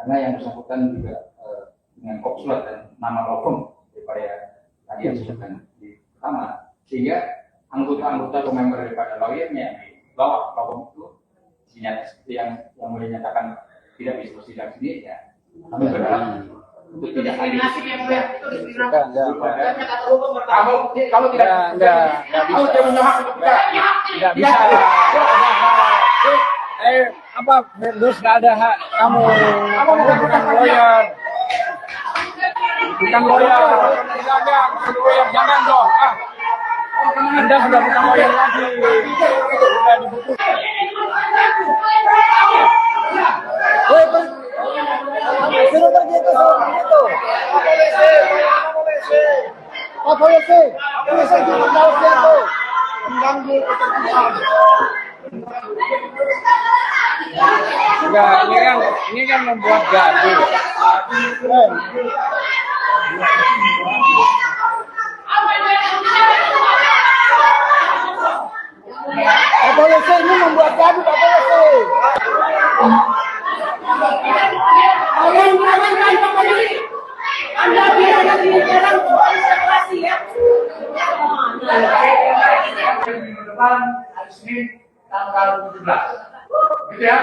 karena yang bersangkutan juga dengan konsulat dan nama logam daripada tadi yang disebutkan di pertama, sehingga anggota-anggota atau member daripada lawyernya yang di bawah logam itu yang boleh nyatakan tidak bisa bersidang sendiri ya kami berharap untuk tidak hadir. Kalau tidak bisa. Apa Firdaus nggak ada hak kamu bukan lawyer. Bukan lawyer, jangan dong. Anda sudah bukan lawyer lagi. Sudah dibutuhkan. Suruh pergi itu, polisi jangan jauh itu, mengganggu ketertiban. Enggak, ini kan membuat gaduh. Pak polisi ini membuat gaduh, Pak polisi. Jangan Pak polisi. Anda biarkan ini jalan konsentrasi ya. Minggu depan hari Senin tanggal 17. Gitu ya?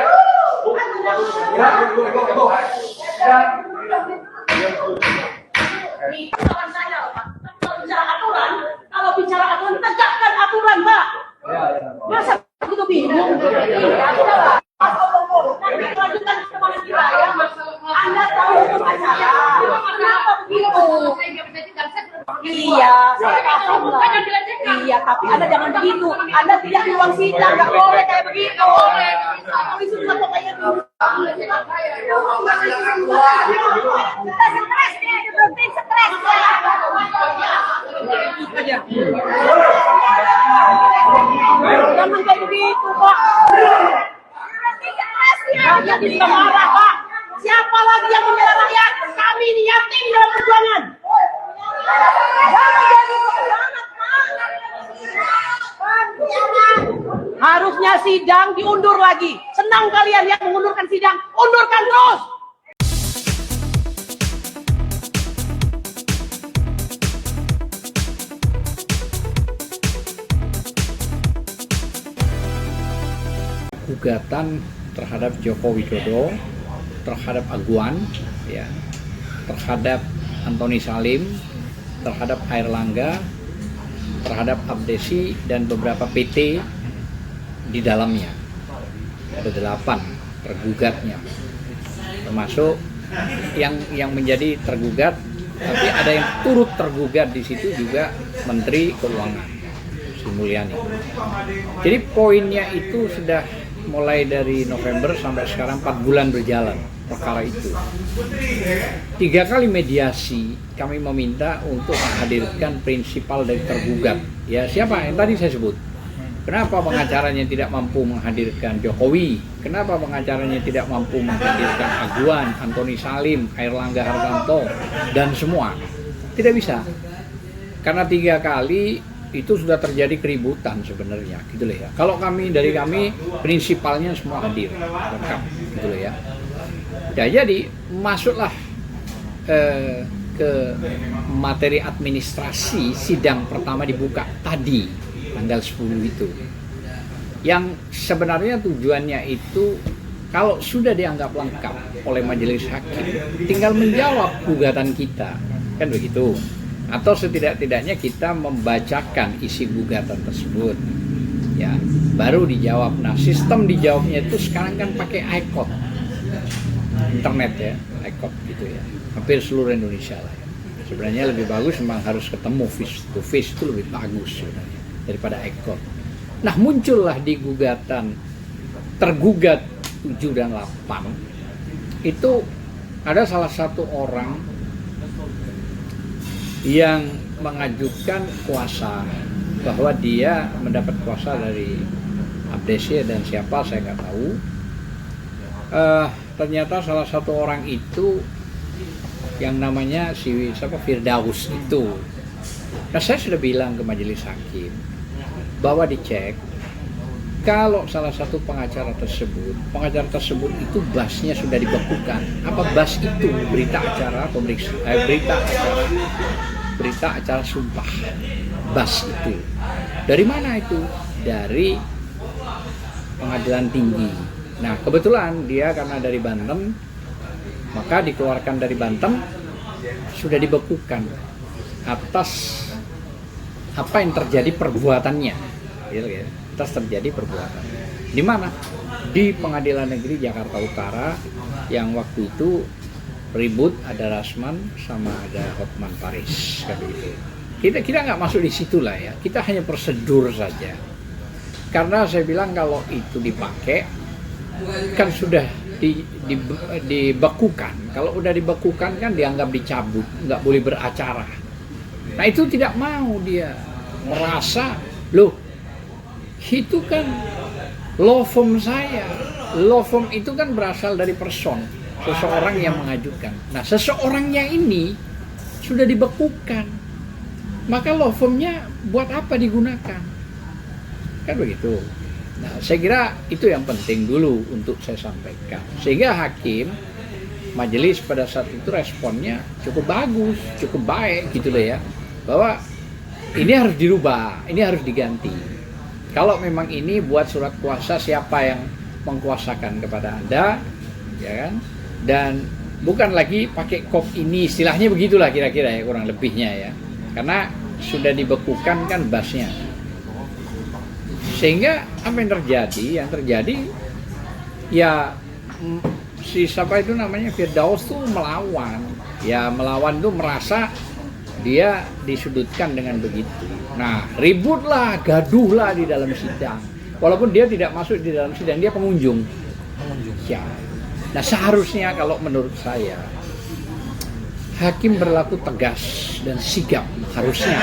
Itu kawan saya, Pak. Kalau bicara aturan, tegakkan aturan, Pak. Masa begitu bingung? Lanjutkan kemana kita ya? Anda tahu hukum acara. Kenapa begitu? Iya, saya paham lah. Iya, tapi Anda jangan begitu. Anda tidak di ruang sidang, nggak boleh kayak begitu. Polisi juga kok kayak gitu. Stres nih, berhenti stres. Jangan kayak begitu, Pak. Berhenti stres ya. Rakyat bisa marah, Pak. Siapa lagi yang membela rakyat? Kami ini yatim dalam perjuangan. Jangan jadi pengkhianat, Pak. Harusnya sidang diundur lagi. Senang kalian yang mengundurkan sidang, undurkan terus. Gugatan terhadap Joko Widodo, terhadap Aguan, ya, terhadap Antoni Salim, terhadap Airlangga, terhadap Abdesi dan beberapa PT di dalamnya. Ada 8 tergugatnya, termasuk yang menjadi tergugat, tapi ada yang turut tergugat di situ juga Menteri Keuangan Sri Mulyani. Jadi poinnya itu sudah mulai dari November sampai sekarang 4 bulan berjalan perkara itu. 3 kali mediasi kami meminta untuk menghadirkan prinsipal dari tergugat. Ya, siapa yang tadi saya sebut? Kenapa pengacaranya tidak mampu menghadirkan Jokowi? Kenapa pengacaranya tidak mampu menghadirkan Aguan, Antoni Salim, Airlangga Hartarto, dan semua? Tidak bisa. Karena 3 kali itu sudah terjadi keributan sebenarnya, gitu loh ya. Kalau dari kami prinsipalnya semua hadir, lengkap, gitu loh ya. Ya, jadi masuklah ke materi administrasi. Sidang pertama dibuka tadi tanggal 10 itu, yang sebenarnya tujuannya itu kalau sudah dianggap lengkap oleh majelis hakim, tinggal menjawab gugatan kita, kan begitu. Atau setidak-tidaknya kita membacakan isi gugatan tersebut, ya, baru dijawab. Nah, sistem dijawabnya itu sekarang kan pakai iCode, internet ya, iCode gitu ya, hampir seluruh Indonesia lah ya. Sebenarnya lebih bagus memang harus ketemu face to face, itu lebih bagus sebenarnya daripada iCode. Nah, muncullah di gugatan tergugat 7 dan 8 itu ada salah satu orang yang mengajukan kuasa, bahwa dia mendapat kuasa dari Abdesi dan siapa saya nggak tahu. Ternyata salah satu orang itu yang namanya Firdaus itu. Nah, saya sudah bilang ke majelis hakim bahwa dicek kalau salah satu pengacara tersebut itu basnya sudah dibekukan. Apa bas itu? Berita acara berita acara sumpah. Bas itu. Dari mana itu? Dari pengadilan tinggi. Nah, kebetulan dia karena dari Banten, maka dikeluarkan dari Banten, sudah dibekukan atas apa yang terjadi perbuatannya, gitu ya. Atas terjadi perbuatan. Di mana? Di Pengadilan Negeri Jakarta Utara yang waktu itu ribut, ada Rasman sama ada Hotman Paris, kayak gitu. Kita nggak masuk di situ lah ya. Kita hanya prosedur saja. Karena saya bilang kalau itu dipakai kan sudah dibekukan. Kalau udah dibekukan kan dianggap dicabut, nggak boleh beracara. Nah itu tidak mau dia, merasa loh itu kan law firm saya. Law firm itu kan berasal dari person, seseorang yang mengajukan. Nah seseorangnya ini sudah dibekukan, maka law firmnya buat apa digunakan? Kan begitu. Nah saya kira itu yang penting dulu untuk saya sampaikan. Sehingga hakim, majelis pada saat itu responnya cukup bagus, cukup baik gitu loh ya. Bahwa ini harus dirubah, ini harus diganti. Kalau memang ini buat surat kuasa, siapa yang mengkuasakan kepada Anda, ya kan? Dan bukan lagi pakai kop ini, istilahnya begitulah kira-kira ya, kurang lebihnya ya. Karena sudah dibekukan kan basnya. Sehingga apa yang terjadi? Yang terjadi ya si siapa itu namanya Firdaus tuh melawan. Ya melawan tuh merasa dia disudutkan dengan begitu. Nah, ributlah, gaduhlah di dalam sidang. Walaupun dia tidak masuk di dalam sidang, dia pengunjung. Ya. Nah, seharusnya kalau menurut saya hakim berlaku tegas dan sigap harusnya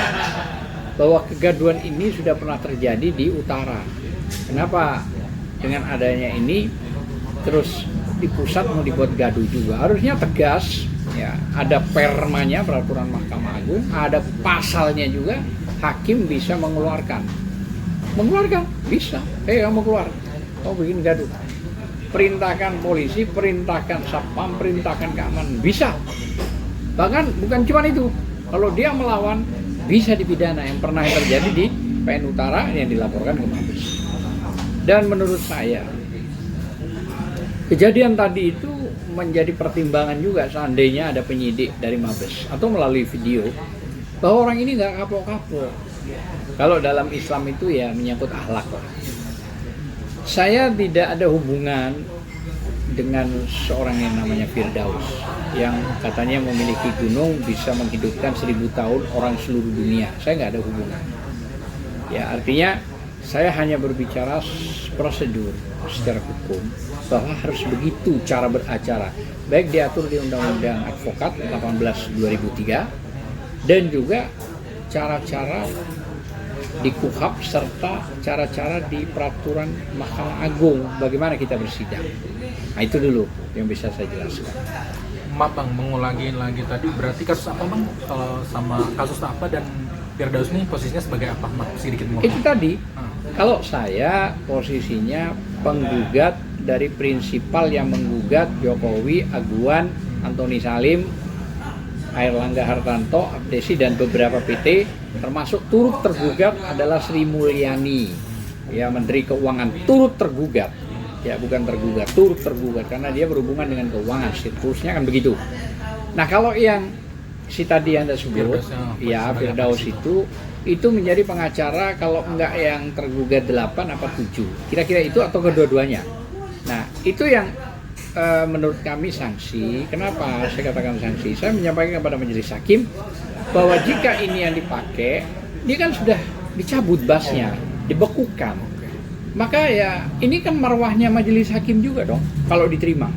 bahwa kegaduhan ini sudah pernah terjadi di utara. Kenapa dengan adanya ini terus di pusat mau dibuat gaduh juga? Harusnya tegas. Ya, ada permanya, peraturan Mahkamah Agung, ada pasalnya juga, hakim bisa mengeluarkan bisa, kamu keluar, kamu bikin gaduh, perintahkan polisi, perintahkan satpam, perintahkan keamanan, bisa. Bahkan bukan cuma itu, kalau dia melawan bisa dipidana, yang pernah terjadi di PN Utara yang dilaporkan ke Mabes. Dan menurut saya kejadian tadi itu menjadi pertimbangan juga seandainya ada penyidik dari Mabes atau melalui video bahwa orang ini nggak kapok-kapok. Kalau dalam Islam itu ya menyangkut akhlak lah. Saya tidak ada hubungan dengan seorang yang namanya Firdaus yang katanya memiliki gunung bisa menghidupkan 1000 tahun orang seluruh dunia. Saya nggak ada hubungan. Ya artinya saya hanya berbicara prosedur secara hukum bahwa harus begitu cara beracara, baik diatur di Undang-Undang Advokat 18/2003 dan juga cara-cara di KUHAP serta cara-cara di peraturan Mahkamah Agung bagaimana kita bersidang. Nah itu dulu yang bisa saya jelaskan. Maaf Bang, mengulangi lagi tadi, berarti kasus apa Bang? Sama kasus apa dan Firdaus ini posisinya sebagai apa? Sedikit mengulangi. Itu tadi, kalau saya posisinya penggugat dari prinsipal yang menggugat Jokowi, Aguan, Antoni Salim, Airlangga Hartarto, Abdesi dan beberapa PT, termasuk turut tergugat adalah Sri Mulyani, ya Menteri Keuangan, turut tergugat, ya bukan tergugat, turut tergugat karena dia berhubungan dengan keuangan, situsnya kan begitu. Nah kalau yang si tadi yang Anda sebut, ya Firdaus itu menjadi pengacara kalau enggak yang tergugat 8 apa 7, kira-kira itu atau kedua-duanya. Nah itu yang menurut kami sanksi. Kenapa saya katakan sanksi? Saya menyampaikan kepada majelis hakim bahwa jika ini yang dipakai, dia kan sudah dicabut basnya, dibekukan. Maka ya ini kan marwahnya majelis hakim juga dong kalau diterima.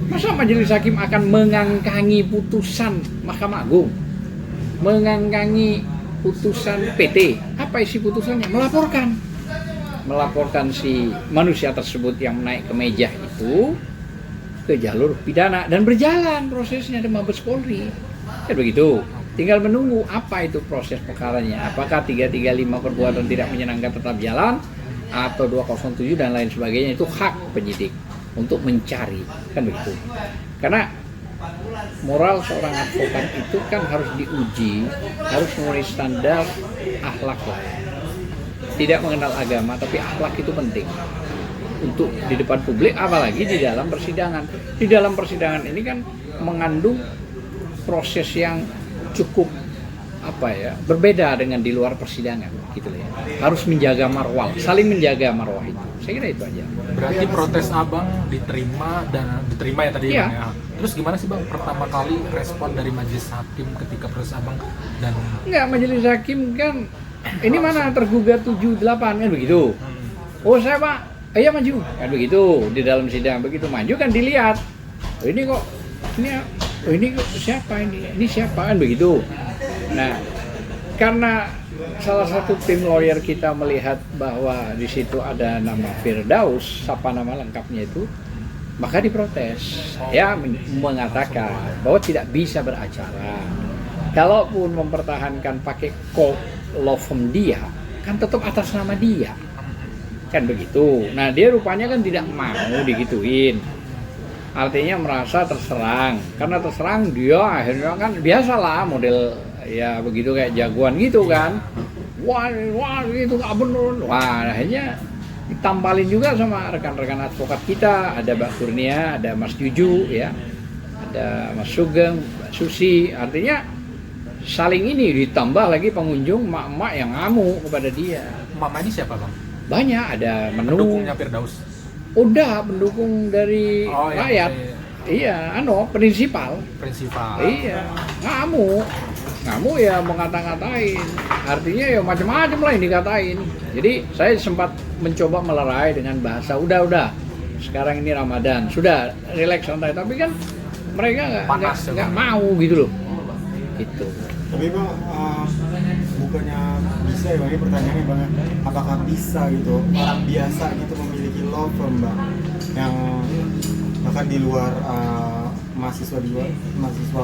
Masa majelis hakim akan mengangkangi putusan Mahkamah Agung, mengangkangi putusan PT? Apa isi putusannya? Melaporkan si manusia tersebut yang naik ke meja itu ke jalur pidana dan berjalan prosesnya di Mabes Polri. Ya begitu. Tinggal menunggu apa itu proses perkaranya. Apakah 335 perbuatan tidak menyenangkan tetap jalan atau 207 dan lain sebagainya, itu hak penyidik untuk mencari, kan begitu. Karena moral seorang advokat itu kan harus diuji, harus memenuhi standar akhlak lah. Tidak mengenal agama, tapi akhlak itu penting untuk di depan publik, apalagi di dalam persidangan. Di dalam persidangan ini kan mengandung proses yang cukup berbeda dengan di luar persidangan, gitu ya. Harus menjaga marwah, saling menjaga marwah itu. Saya kira itu aja. Berarti protes abang diterima ya tadi Iya. Bang, ya. Terus gimana sih bang pertama kali respon dari majelis hakim ketika proses abang dan Enggak, majelis hakim kan ini mana tergugat 78 kan begitu. Oh saya pak, iya maju kan begitu. Di dalam sidang begitu maju kan dilihat. Oh, ini kok ini kok siapa ini siapa kan begitu. Nah, karena salah satu tim lawyer kita melihat bahwa di situ ada nama Firdaus, apa nama lengkapnya itu, maka diprotes. Saya mengatakan bahwa tidak bisa beracara. Kalaupun mempertahankan pakai law firm dia, kan tetap atas nama dia. Kan begitu. Nah, dia rupanya kan tidak mau digituin. Artinya merasa terserang. Karena terserang dia akhirnya kan biasalah model ya begitu kayak jagoan gitu kan. Wah itu nggak bener. Wah akhirnya ditampalin juga sama rekan-rekan advokat kita. Ada Mbak Kurnia, ada Mas Juju ya, ada Mas Sugeng, Mbak Susi. Artinya saling ini ditambah lagi pengunjung mak-mak yang ngamuk kepada dia. mama ini siapa bang? Banyak, ada menu. Pendukungnya Firdaus. Udah pendukung dari rakyat. Iya, prinsipal. Iya, ngamuk ya mengata-ngatain. Artinya ya macam-macam lah yang dikatain. Jadi saya sempat mencoba melerai dengan bahasa udah. Sekarang ini Ramadan, sudah relax santai. Tapi kan mereka nggak mau gitu loh. Gitu. Tapi bang, bukannya bisa ya bang, ini pertanyaannya bang, apakah bisa gitu orang biasa gitu memiliki law firm bang, yang bahkan di luar mahasiswa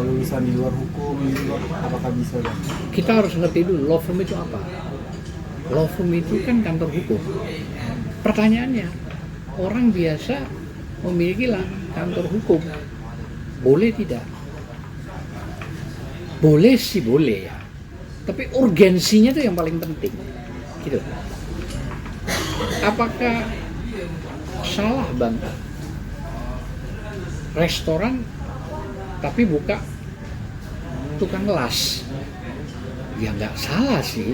lulusan di luar hukum gitu, apakah bisa bang? Kita harus ngerti dulu law firm itu apa. Law firm itu kan kantor hukum. Pertanyaannya, orang biasa memiliki kantor hukum, boleh tidak? Boleh sih boleh ya, tapi urgensinya itu yang paling penting, gitu. Apakah salah bang? Restoran tapi buka tukang las, ya nggak salah sih.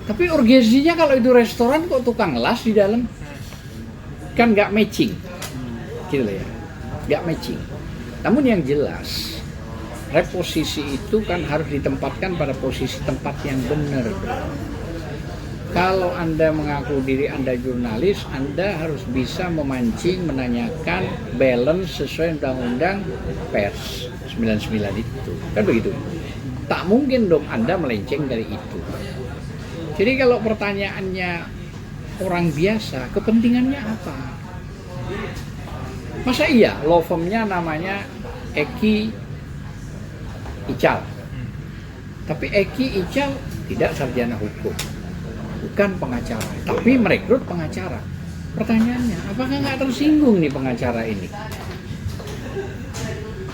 Tapi urgensinya kalau itu restoran kok tukang las di dalam, kan nggak matching, gitu ya, nggak matching. Namun yang jelas, reposisi itu kan harus ditempatkan pada posisi tempat yang benar. Kalau Anda mengaku diri Anda jurnalis, Anda harus bisa memancing, menanyakan balance sesuai Undang-Undang Pers 99 itu. Kan begitu. Tak mungkin dong Anda melenceng dari itu. Jadi kalau pertanyaannya orang biasa, kepentingannya apa? Masa iya law firm-nya namanya Eki Ical. Tapi Eki Ical tidak sarjana hukum, bukan pengacara, tapi merekrut pengacara. Pertanyaannya, apakah nggak tersinggung nih pengacara ini?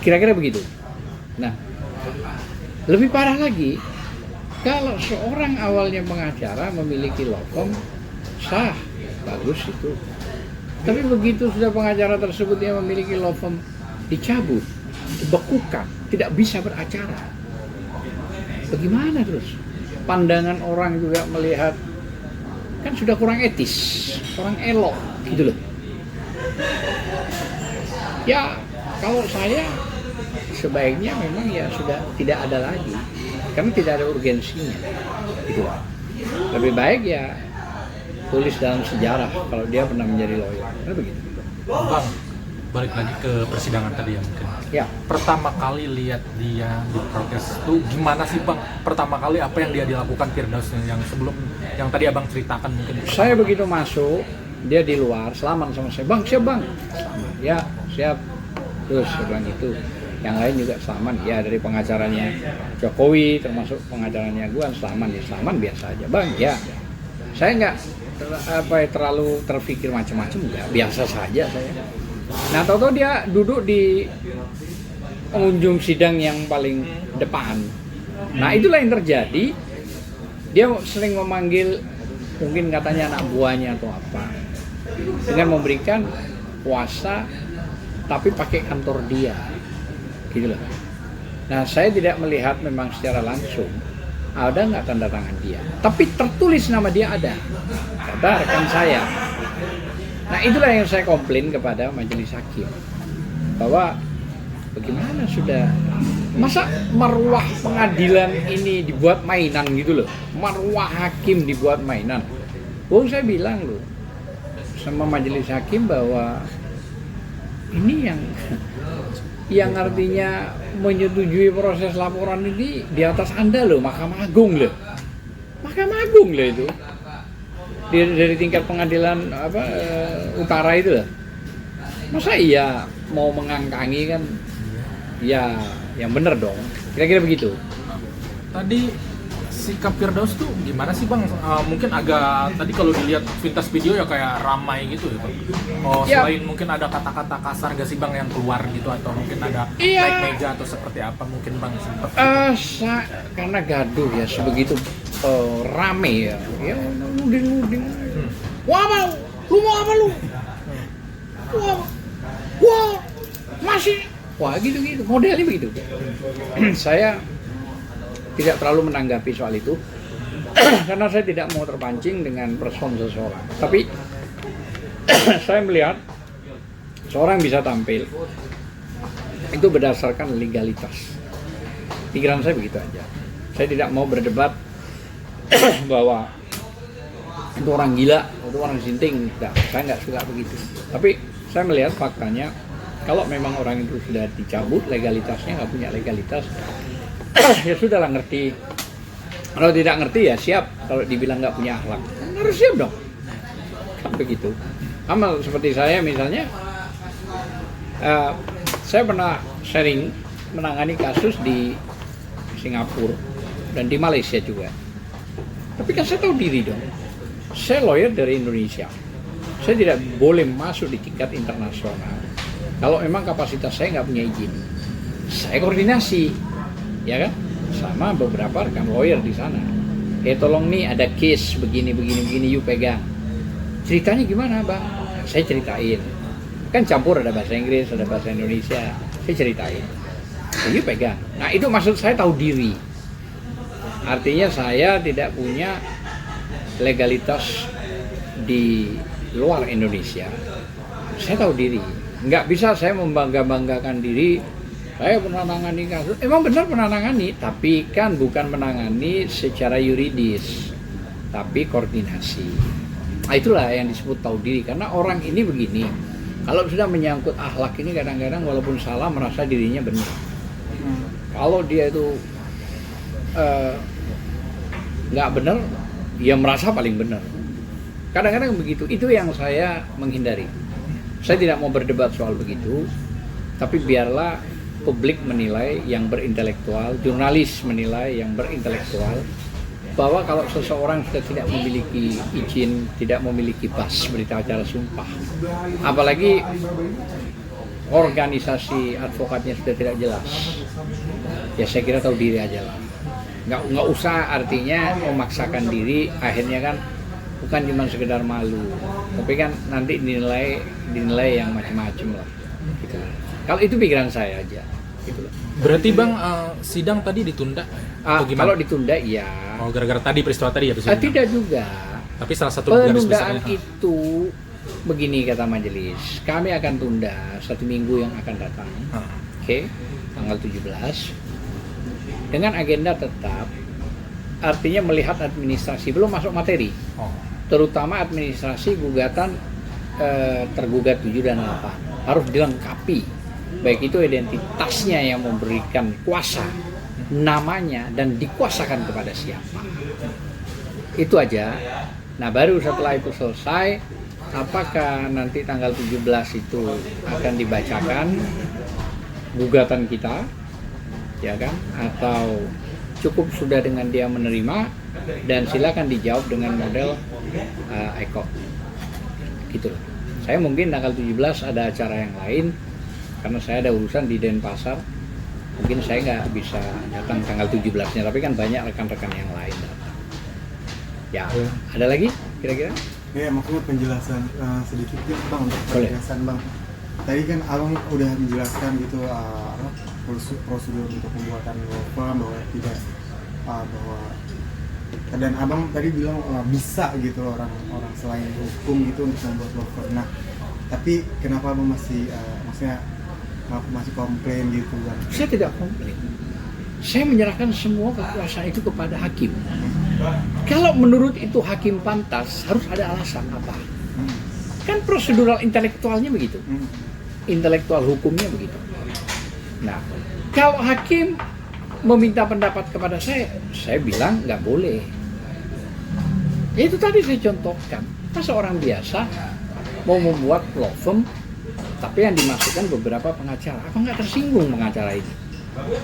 Kira-kira begitu. Nah, lebih parah lagi, kalau seorang awalnya pengacara memiliki law firm, sah, bagus itu. Tapi begitu sudah pengacara tersebut yang memiliki law firm dicabut, dibekukan, tidak bisa beracara. Bagaimana terus? Pandangan orang juga melihat kan sudah kurang etis, kurang elok gitu loh. Ya kalau saya sebaiknya memang ya sudah tidak ada lagi, karena tidak ada urgensinya gitu. Lebih baik ya tulis dalam sejarah kalau dia pernah menjadi lawyer, kan begitu. Bang, balik lagi ke persidangan tadi ya mungkin. Ya. Pertama kali lihat dia diprotes itu gimana sih bang? Pertama kali apa yang dia dilakukan Firdaus yang sebelum yang tadi abang ceritakan mungkin? Saya begitu masuk, dia di luar selamat sama saya. Bang, siap bang? Selamat. Ya, siap. Terus saya bilang itu. Yang lain juga selamat. Ya dari pengacaranya Jokowi termasuk pengacaranya gue selamat ya, selamat biasa aja bang. Ya. Saya nggak terlalu terpikir macam-macam, enggak, biasa saja saya. Nah, tahu-tahu dia duduk di pengunjung sidang yang paling depan. Nah, itulah yang terjadi. Dia sering memanggil, mungkin katanya anak buahnya atau apa, dengan memberikan kuasa tapi pakai kantor dia, gitu loh. Nah, saya tidak melihat memang secara langsung ada nggak tanda tangan dia, tapi tertulis nama dia ada, kata rekan saya. Nah, itulah yang saya komplain kepada majelis hakim, bahwa bagaimana sudah, masa marwah pengadilan ini dibuat mainan gitu loh, marwah hakim dibuat mainan. Saya bilang loh sama majelis hakim bahwa ini yang artinya menyetujui proses laporan ini di atas Anda loh, Mahkamah Agung loh. Mahkamah Agung loh itu. Dari tingkat pengadilan utara itu loh. Masa iya mau mengangkangi kan? Ya, yang bener dong. Kira-kira begitu. Tadi sikap Firdaus tuh gimana sih Bang? Mungkin agak tadi kalau dilihat pintas video ya kayak ramai gitu ya Bang. Selain mungkin ada kata-kata kasar gak sih Bang yang keluar gitu, atau mungkin ada naik meja atau seperti apa mungkin Bang sempat gitu? Karena gaduh ya sebegitu rame ya nuding. Wah, lu mau apa lu? Wah, masih. Wah, gitu modelnya begitu. Saya tidak terlalu menanggapi soal itu karena saya tidak mau terpancing dengan person seseorang. Tapi saya melihat seorang bisa tampil itu berdasarkan legalitas. Pikiran saya begitu aja. Saya tidak mau berdebat bahwa itu orang gila, itu orang sinting. Saya nggak suka begitu. Tapi saya melihat faktanya, kalau memang orang itu sudah dicabut legalitasnya, nggak punya legalitas, ya sudahlah, ngerti. Kalau tidak ngerti ya siap. Kalau dibilang nggak punya akhlak, harus siap dong. Kan begitu. Sama seperti saya misalnya, saya pernah sharing menangani kasus di Singapura dan di Malaysia juga. Tapi kan saya tahu diri dong. Saya lawyer dari Indonesia. Saya tidak boleh masuk di tingkat internasional kalau memang kapasitas saya nggak punya izin. Saya koordinasi, ya kan, sama beberapa rekan lawyer di sana. Tolong nih ada case begini, you pegang. Ceritanya gimana Bang? Saya ceritain. Kan campur, ada bahasa Inggris, ada bahasa Indonesia. Saya ceritain. You pegang. Nah, itu maksud saya tahu diri. Artinya saya tidak punya legalitas di luar Indonesia. Saya tahu diri. Nggak bisa saya membangga-banggakan diri. Saya pernah menangani kasus, emang benar pernah menangani, tapi kan bukan menangani secara yuridis, tapi koordinasi. Nah, itulah yang disebut tahu diri, karena orang ini begini, kalau sudah menyangkut akhlak ini kadang-kadang walaupun salah merasa dirinya benar. Kalau dia itu nggak benar, dia merasa paling benar. Kadang-kadang begitu, itu yang saya menghindari. Saya tidak mau berdebat soal begitu, tapi biarlah publik menilai yang berintelektual, jurnalis menilai yang berintelektual, bahwa kalau seseorang sudah tidak memiliki izin, tidak memiliki bas berita acara sumpah, apalagi organisasi advokatnya sudah tidak jelas, ya saya kira tahu diri aja lah. Nggak usah artinya memaksakan diri, akhirnya kan bukan cuma sekedar malu, tapi kan nanti dinilai yang macam-macam lah. Gitu. Kalau itu pikiran saya aja. Gitu. Berarti Bang, sidang tadi ditunda? Atau gimana? Kalau ditunda iya. Oh, gara-gara tadi peristiwa tadi ya? Tidak juga. Tapi salah satu garis penundaan besarnya itu begini kata majelis, kami akan tunda 1 minggu yang akan datang. Oke, tanggal 17 dengan agenda tetap, artinya melihat administrasi, belum masuk materi. Terutama administrasi gugatan tergugat 7 dan 8 harus dilengkapi, baik itu identitasnya yang memberikan kuasa, namanya, dan dikuasakan kepada siapa. Itu aja. Nah, baru setelah itu selesai, apakah nanti tanggal 17 itu akan dibacakan gugatan kita, ya kan, atau cukup sudah dengan dia menerima, dan silakan dijawab dengan model Eko. Gitu loh. Saya mungkin tanggal 17 ada acara yang lain karena saya ada urusan di Denpasar. Mungkin saya nggak bisa datang tanggal 17-nya, tapi kan banyak rekan-rekan yang lain datang. Ya, ada lagi kira-kira? Ya, maksudnya penjelasan sedikit gitu Bang untuk Boleh. penjelasan Bang. Tadi kan Abang udah menjelaskan gitu prosedur untuk pembuatan law firm bahwa tidak bahwa dan Abang tadi bilang bisa gitu orang selain hukum gitu untuk membuat law firm. Nah, tapi kenapa Abang masih maksudnya masih komplain gitu Bang? Saya tidak komplain. Saya menyerahkan semua kekuasaan itu kepada hakim. Kalau menurut itu hakim pantas, harus ada alasan apa? Kan prosedural intelektualnya begitu. Intelektual hukumnya begitu. Nah, kalau hakim meminta pendapat kepada saya bilang nggak boleh. Ya itu tadi saya contohkan. Masa orang biasa mau membuat law firm, tapi yang dimasukkan beberapa pengacara. Apa nggak tersinggung pengacara ini?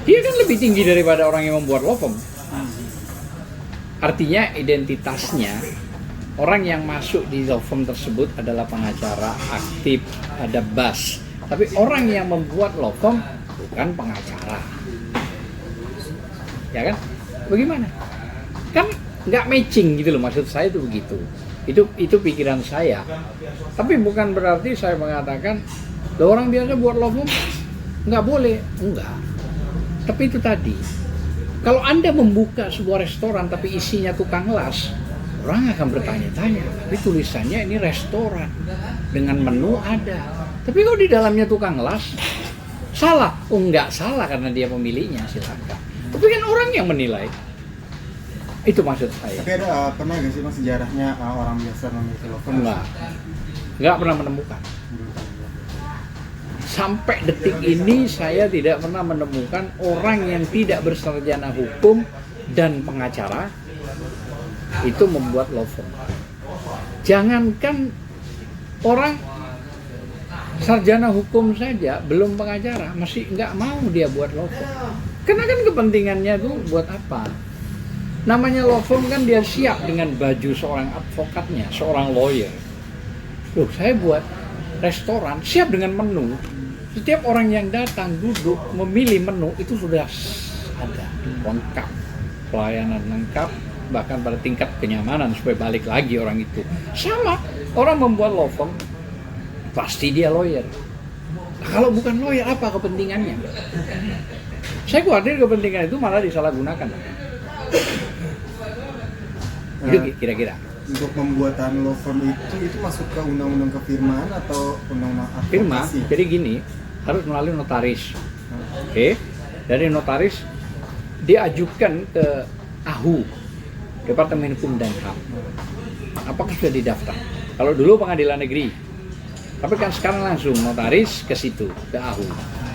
Dia kan lebih tinggi daripada orang yang membuat law firm. Artinya identitasnya, orang yang masuk di law firm tersebut adalah pengacara aktif, ada BAS. Tapi orang yang membuat law firm bukan pengacara. Ya kan? Bagaimana? Kan nggak matching gitu loh, maksud saya itu begitu. Itu pikiran saya. Tapi bukan berarti saya mengatakan, loh orang biasa buat law firm nggak boleh. Enggak. Tapi itu tadi, kalau Anda membuka sebuah restoran tapi isinya tukang las, orang akan bertanya-tanya, tapi tulisannya ini restoran dengan menu ada. Tapi kalau di dalamnya tukang las, salah? Oh enggak salah karena dia pemiliknya, silakan. Tapi kan orang yang menilai. Itu maksud saya. Tapi ada pernah nggak sih Mas sejarahnya orang biasa memiliki law firm? Enggak pernah menemukan. Sampai detik ini saya tidak pernah menemukan orang yang tidak bersarjana hukum dan pengacara itu membuat law firm. Jangankan orang sarjana hukum saja, belum pengacara, masih nggak mau dia buat law firm. Karena kan kepentingannya itu buat apa? Namanya law firm kan dia siap dengan baju seorang advokatnya, seorang lawyer. Loh, saya buat restoran siap dengan menu. Setiap orang yang datang duduk memilih menu itu sudah ada lengkap, pelayanan lengkap, bahkan pada tingkat kenyamanan supaya balik lagi orang itu. Sama orang membuat law firm pasti dia lawyer. Nah, kalau bukan lawyer apa kepentingannya? Saya khawatir kepentingan itu malah disalahgunakan. Itu kira-kira. Untuk pembuatan law firm itu masuk ke undang-undang kefirmaan atau undang-undang advokasi? Firma, jadi gini, harus melalui notaris. Oke. Dari notaris diajukan ke AHU, Departemen Hukum dan HAM. Apakah sudah didaftar? Kalau dulu pengadilan negeri, tapi kan sekarang langsung notaris ke situ, ke AHU.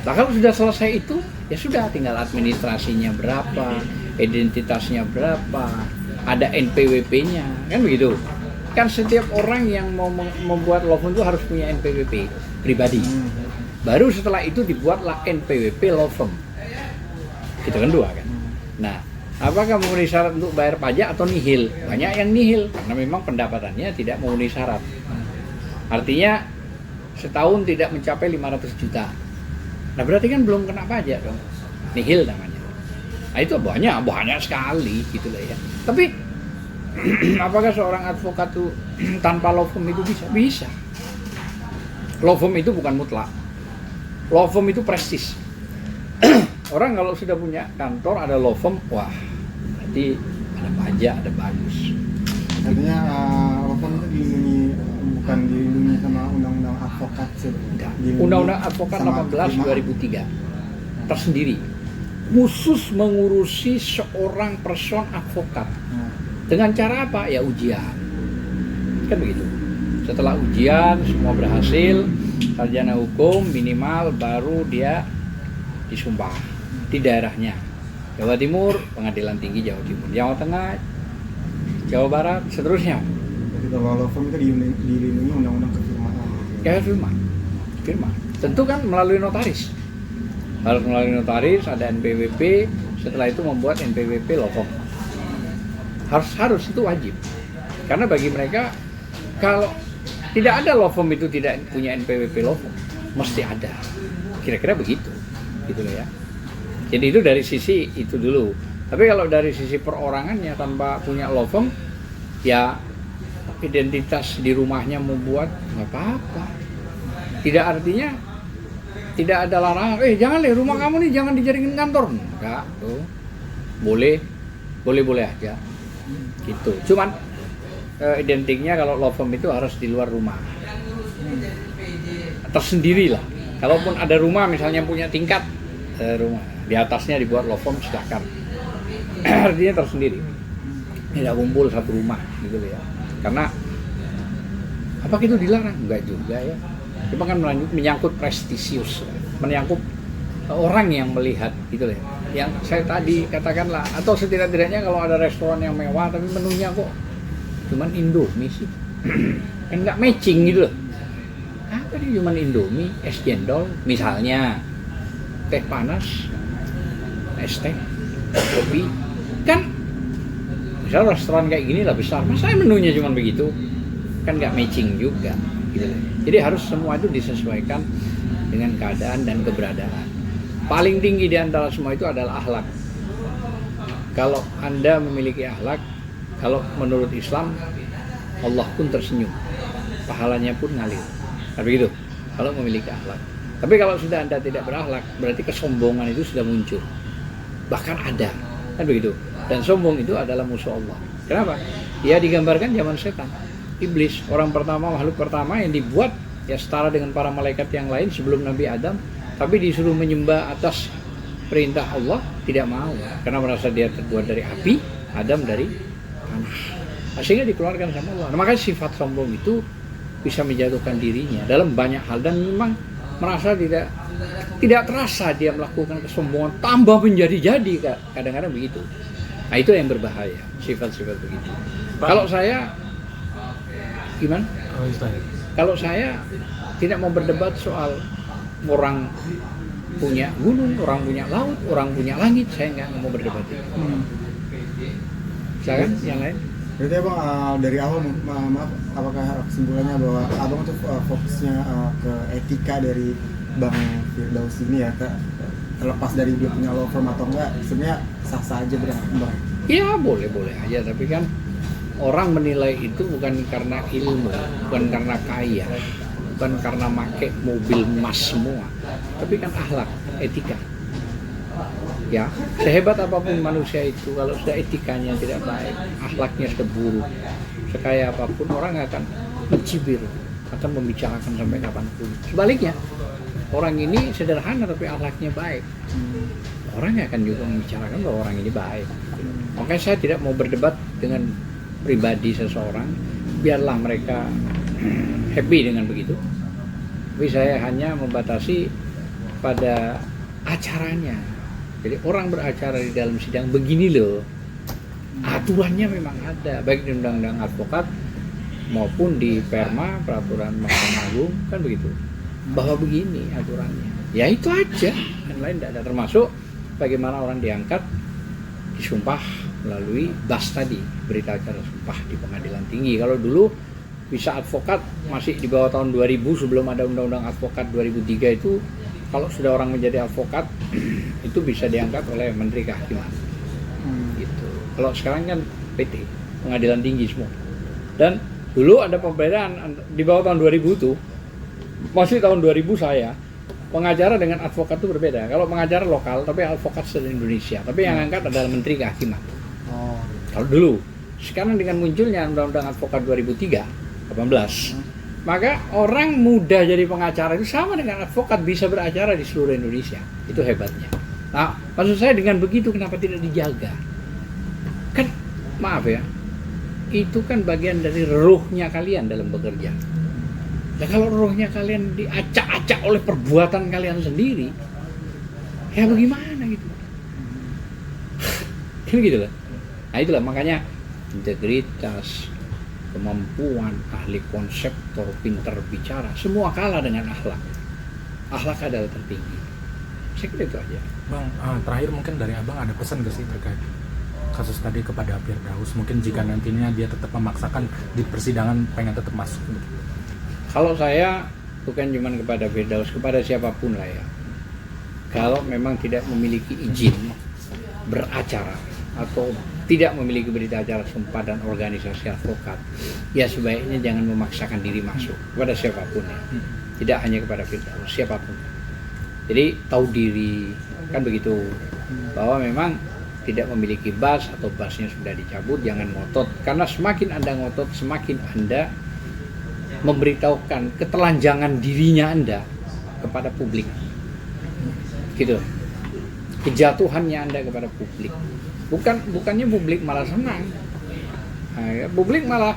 Nah kalau sudah selesai itu, ya sudah tinggal administrasinya berapa, identitasnya berapa, ada NPWP-nya, kan begitu. Kan setiap orang yang mau membuat law firm itu harus punya NPWP pribadi. Baru setelah itu dibuatlah NPWP law firm. Itu kan dua kan. Nah, apakah memenuhi syarat untuk bayar pajak atau nihil? Banyak yang nihil karena memang pendapatannya tidak memenuhi syarat. Artinya setahun tidak mencapai 500 juta. Nah, berarti kan belum kena pajak dong. Nihil namanya. Nah, itu banyak sekali gitu lah ya. Tapi apakah seorang advokat itu tanpa law firm itu bisa? Bisa. Law firm itu bukan mutlak. Law firm itu prestis. Orang kalau sudah punya kantor, ada law firm, wah, berarti ada pajak, ada bagus. Artinya law firm itu bukan dilindungi sama undang-undang advokat sih. Undang-undang advokat 18 2003 tersendiri. Khusus mengurusi seorang person advokat. Dengan cara apa? Ya ujian. Kan begitu. Setelah ujian semua berhasil, sarjana hukum minimal baru dia disumpah di daerahnya. Jawa Timur, Pengadilan Tinggi Jawa Timur. Jawa Tengah, Jawa Barat, seterusnya. Jadi kalau law firm itu dilindungi undang-undang kefirmaan. Ya firman. Tentu kan melalui notaris. Harus melalui notaris, ada NPWP, setelah itu membuat NPWP law firm. Harus itu wajib. Karena bagi mereka kalau tidak ada law firm itu tidak punya NPWP law firm, mesti ada. Kira-kira begitu, gitu loh ya. Jadi itu dari sisi itu dulu. Tapi kalau dari sisi perorangannya tanpa punya law firm, ya identitas di rumahnya membuat nggak apa-apa. Tidak artinya tidak ada larangan. Jangan deh rumah kamu nih jangan dijadikan kantor. Enggak, tuh boleh aja. Gitu. Cuman identiknya kalau law firm itu harus di luar rumah. Tersendiri lah. Kalaupun ada rumah misalnya punya tingkat rumah di atasnya dibuat law firm silahkan. Artinya tersendiri. Tidak kumpul satu rumah gitu ya. Karena apa itu dilarang? Enggak juga ya. Cuma kan menyangkut prestisius, menyangkut orang yang melihat gitu ya. Yang saya tadi katakanlah, atau setidak-tidaknya kalau ada restoran yang mewah tapi menunya kok cuman Indomie sih, kan nggak matching gitu loh. Apa dia cuman Indomie, es cendol, misalnya teh panas, es teh, kopi, kan misal restoran kayak gini lah besar, masa menunya cuman begitu, kan nggak matching juga gitu loh. Jadi harus semua itu disesuaikan dengan keadaan dan keberadaan. Paling tinggi di antara semua itu adalah akhlak. Kalau Anda memiliki akhlak, kalau menurut Islam, Allah pun tersenyum, pahalanya pun ngalir. Tapi gitu, kalau memiliki akhlak. Tapi kalau sudah Anda tidak berakhlak, berarti kesombongan itu sudah muncul. Bahkan ada, kan begitu. Dan sombong itu adalah musuh Allah. Kenapa? Dia digambarkan zaman setan, iblis, orang pertama, makhluk pertama yang dibuat ya setara dengan para malaikat yang lain sebelum Nabi Adam. Tapi disuruh menyembah atas perintah Allah, tidak mau. Karena merasa dia terbuat dari api, Adam dari tanah. Sehingga dikeluarkan sama Allah. Nah, makanya sifat sombong itu bisa menjatuhkan dirinya dalam banyak hal. Dan memang merasa tidak terasa dia melakukan kesombongan, tambah menjadi-jadi kadang-kadang begitu. Nah itu yang berbahaya, sifat-sifat begitu. Kalau saya, gimana? Kalau saya tidak mau berdebat soal orang punya gunung, orang punya laut, orang punya langit, saya nggak mau berdebat. Silakan yang lain. Berarti abang dari awal maaf, apakah kesimpulannya bahwa abang tuh fokusnya ke etika dari Bang Firdaus ini ya, terlepas dari dia punya law firm atau enggak, sebenarnya sah-sah aja Bang? Iya boleh aja, tapi kan orang menilai itu bukan karena ilmu, bukan karena kaya, bukan karena make mobil emas semua, tapi kan akhlak, etika. Ya, sehebat apapun manusia itu, kalau sudah etikanya tidak baik, akhlaknya sudah buruk, sekaya apapun orang akan mencibir, akan membicarakan sampai kapanpun. Sebaliknya, orang ini sederhana tapi akhlaknya baik, orang akan juga membicarakan bahwa orang ini baik. Makanya saya tidak mau berdebat dengan pribadi seseorang, biarlah mereka happy dengan begitu. Tapi saya hanya membatasi pada acaranya. Jadi orang beracara di dalam sidang begini loh, aturannya memang ada, baik di undang-undang advokat maupun di perma, peraturan Mahkamah Agung, kan begitu. Bahwa begini aturannya. Ya itu aja, yang lain tidak ada. Termasuk bagaimana orang diangkat, disumpah melalui BAS tadi, berita acara sumpah di pengadilan tinggi. Kalau dulu bisa advokat masih di bawah tahun 2000 sebelum ada undang-undang advokat 2003 itu, kalau sudah orang menjadi advokat itu bisa diangkat oleh Menteri Kehakiman. Gitu. Kalau sekarang kan PT, pengadilan tinggi semua. Dan dulu ada perbedaan di bawah tahun 2000 itu, masih tahun 2000 saya, pengacara dengan advokat itu berbeda. Kalau pengacara lokal, tapi advokat seluruh Indonesia. Tapi yang angkat adalah Menteri Kehakiman. Kalau dulu, sekarang dengan munculnya undang-undang advokat 2003-18, maka orang muda jadi pengacara itu sama dengan advokat bisa beracara di seluruh Indonesia. Itu hebatnya. Nah, maksud saya dengan begitu kenapa tidak dijaga? Kan, maaf ya, itu kan bagian dari ruhnya kalian dalam bekerja. Dan kalau ruhnya kalian diacak-acak oleh perbuatan kalian sendiri, ya bagaimana gitu? Kan gitu lah. Nah itulah makanya integritas, kemampuan, ahli konseptor, pintar bicara, semua kalah dengan akhlak. Akhlak adalah tertinggi. Saya kira itu aja. Bang, terakhir mungkin dari abang ada pesan gak sih terkait kasus tadi kepada Firdaus, mungkin jika nantinya dia tetap memaksakan di persidangan pengen tetap masuk. Kalau saya bukan cuma kepada Firdaus, kepada siapapun lah ya. Kalau memang tidak memiliki izin beracara atau tidak memiliki berita acara sumpah dan organisasi advokat, ya sebaiknya jangan memaksakan diri masuk kepada siapapun ya. Tidak hanya kepada Firdaus, siapapun. Jadi tahu diri, kan begitu, bahwa memang tidak memiliki bas atau basnya sudah dicabut, jangan ngotot, karena semakin Anda ngotot, semakin Anda memberitahukan ketelanjangan dirinya Anda kepada publik, gitu, kejatuhannya Anda kepada publik. Bukannya publik malah senang, nah, ya, publik malah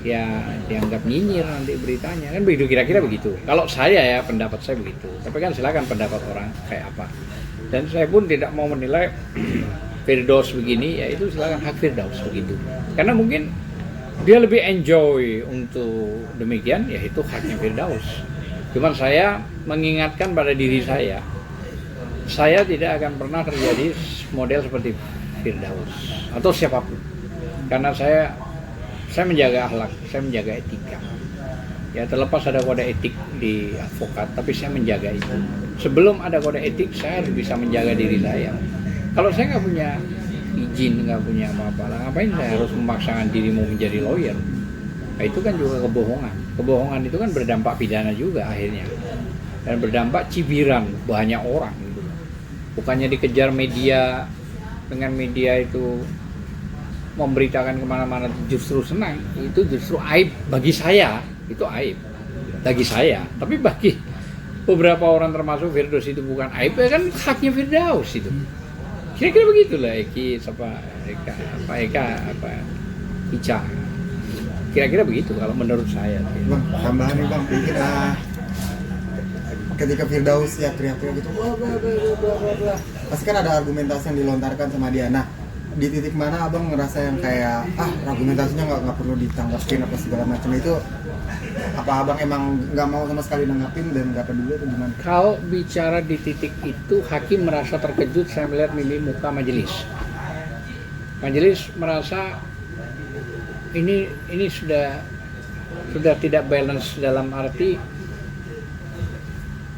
ya dianggap nyinyir nanti beritanya, kan begitu, kira-kira begitu. Kalau saya ya, pendapat saya begitu, tapi kan silakan pendapat orang kayak apa. Dan saya pun tidak mau menilai Firdaus begini, ya itu silakan hak Firdaus begitu. Karena mungkin dia lebih enjoy untuk demikian, ya itu haknya Firdaus. Cuman saya mengingatkan pada diri saya tidak akan pernah terjadi model seperti Firdaus atau siapapun. Karena saya menjaga akhlak, saya menjaga etika. Ya terlepas ada kode etik di advokat, tapi saya menjaga itu. Sebelum ada kode etik, saya harus bisa menjaga diri saya. Kalau saya nggak punya izin, nggak punya apa-apa, ngapain saya harus memaksakan dirimu menjadi lawyer? Nah, itu kan juga kebohongan. Kebohongan itu kan berdampak pidana juga akhirnya, dan berdampak cibiran banyak orang. Gitu. Bukannya dikejar media, dengan media itu memberitakan kemana-mana justru senang, itu justru aib bagi saya, itu aib bagi saya. Tapi bagi beberapa orang termasuk Firdaus itu bukan aib, ya kan haknya Firdaus itu. Kira-kira begitulah Ica. Kira-kira begitu kalau menurut saya. Bang, tambahan nih Bang, mungkin ketika Firdaus ya teriak-teriak gitu, bla bla bla bla bla bla, pasti kan ada argumentasi yang dilontarkan sama dia. Nah, di titik mana abang ngerasa yang kayak argumentasinya nggak perlu ditanggapin apa segala macam itu, apa abang emang nggak mau sama sekali nanggapin dan nggak peduli atau gimana? Kalau bicara di titik itu, hakim merasa terkejut saya melihat mimik muka majelis. Majelis merasa ini sudah tidak balance, dalam arti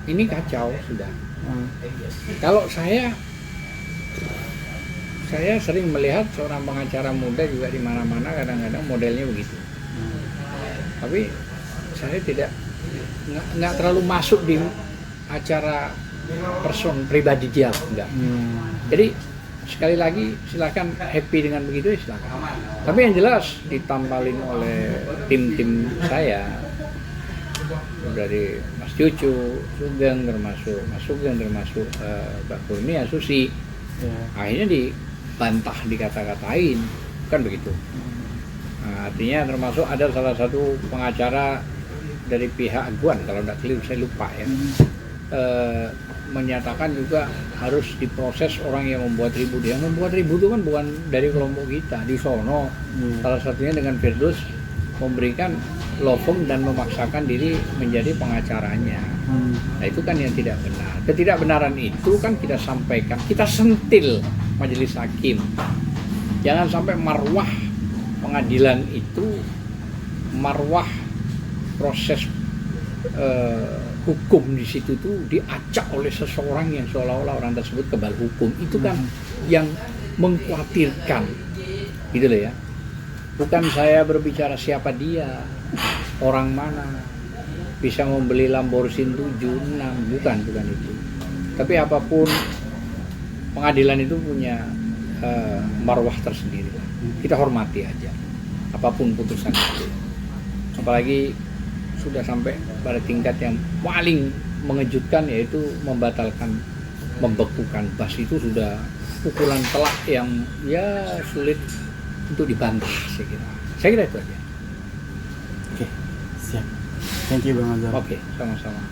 ini kacau sudah. Kalau saya sering melihat seorang pengacara muda juga di mana-mana kadang-kadang modelnya begitu. Tapi saya nggak terlalu masuk di acara person pribadi dia, enggak. Jadi sekali lagi silakan happy dengan begitu ya silakan. Tapi yang jelas ditampalin oleh tim saya dari Mas Cucu, Sugeng termasuk Mbak Kurnia, Susi. Akhirnya dibantah, dikata-katain, kan begitu. Nah, artinya termasuk ada salah satu pengacara dari pihak Aguan, kalau tidak keliru saya lupa ya, menyatakan juga harus diproses orang yang membuat ribut. Yang membuat ribut itu kan bukan dari kelompok kita di sono. Salah satunya dengan Firdaus memberikan law firm dan memaksakan diri menjadi pengacaranya. Nah itu kan yang tidak benar. Ketidakbenaran itu kan kita sampaikan, kita sentil majelis hakim. Jangan sampai marwah pengadilan itu, marwah proses hukum di situ tuh diacak oleh seseorang yang seolah-olah orang tersebut kebal hukum. Itu kan yang mengkhawatirkan, gitu loh ya. Bukan saya berbicara siapa dia, orang mana, bisa membeli Lamborghini 7, 6, bukan itu. Tapi apapun, pengadilan itu punya marwah tersendiri. Kita hormati aja, apapun putusan itu. Apalagi sudah sampai pada tingkat yang paling mengejutkan, yaitu membatalkan, membekukan bas. Itu sudah pukulan telak yang ya sulit untuk dibantah, saya kira itu aja. Oke, siap. Thank you Bang Azhar. Oke, sama-sama.